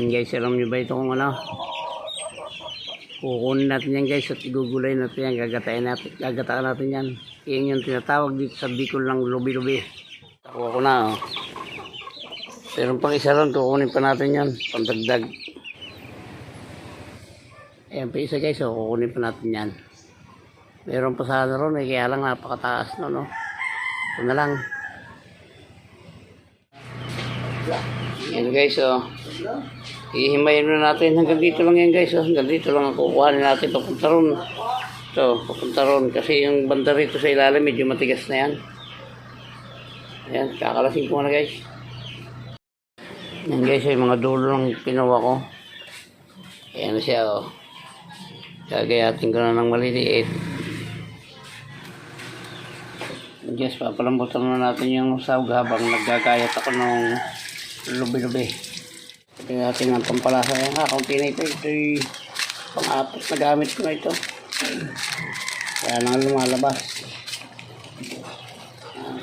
Yan guys, alam nyo ba ito kung ano? Kukunin natin yan guys at igugulay natin yan. Gagataan natin yan. Yan yung tinatawag dito sa Bicol ng lubi-lubi. Takuha ko na oh. Pero pang isa ron, kukunin pa natin yan. Pandagdag. Ayan pa isa guys, oh, kukunin pa natin yan. Meron pa sana ron eh, kaya lang napakataas no. Ito na lang. Yan guys, oh. Ihimayin na natin. Hanggang dito lang yan guys. Hanggang dito lang ako kukuhanin natin. Papunta ron. Ito, papunta ron. Kasi yung banda rito sa ilalim, medyo matigas na yan. Ayan, kakalasin ko na guys. Yan guys, yung mga dulo ng pinawa ko. Ayan na siya, oh. Gagayatin ko na ng maliliit. Guys, papalambutan na natin yung sawg habang naggagayat ako ng lubi-lubi. Ito natin ang pampalasa. Ayan ha, kaunti na ito. Ito yung pang-apat na gamit ko na ito. Kaya nang lumalabas.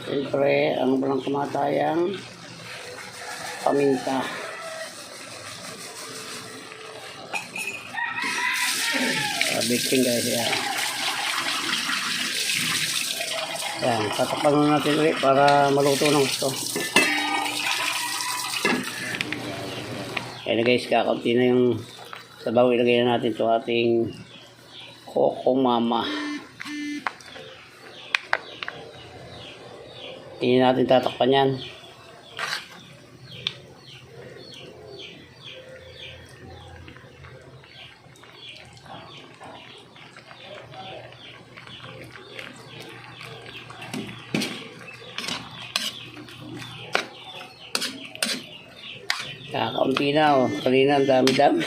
Siyempre, ano ba lang kumatayang paminta. Bitin guys, yan. Yan, tatakpan natin ulit para maluto ng gusto. Ayan guys, kakaunti na yung sabaw. Ilagay na natin ito ating Coco Mama. Hindi natin tatakpan yan. Kakaunti na oh. Kanina ang dami-dami.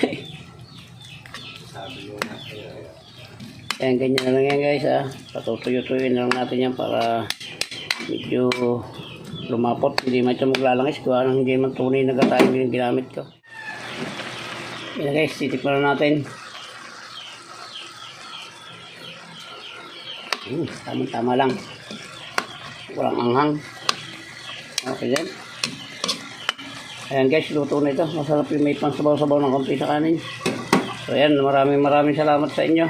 Ayan, ganyan na lang yan guys ha. Patutuyo-tuyo na lang natin yan para medyo lumapot. Hindi man ito maglalangis. Kung anong hindi man tunay na gatayin yung ginamit ko. Ayan guys, titikman na natin. Tama-tama lang. Walang anghang. Okay yan. Ayan guys, luto na ito. Masarap yung may pang sabaw-sabaw ng konti sa kanin. So ayan, maraming salamat sa inyo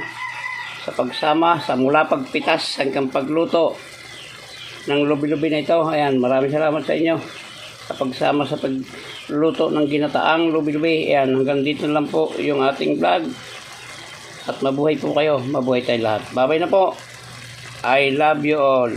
sa pagsama, sa mula pagpitas hanggang pagluto ng lubi-lubi na ito. Ayan, maraming salamat sa inyo sa pagsama sa pagluto ng ginataang lubi-lubi. Ayan, hanggang dito lang po yung ating vlog. At mabuhay po kayo. Mabuhay tayo lahat. Bye-bye na po. I love you all.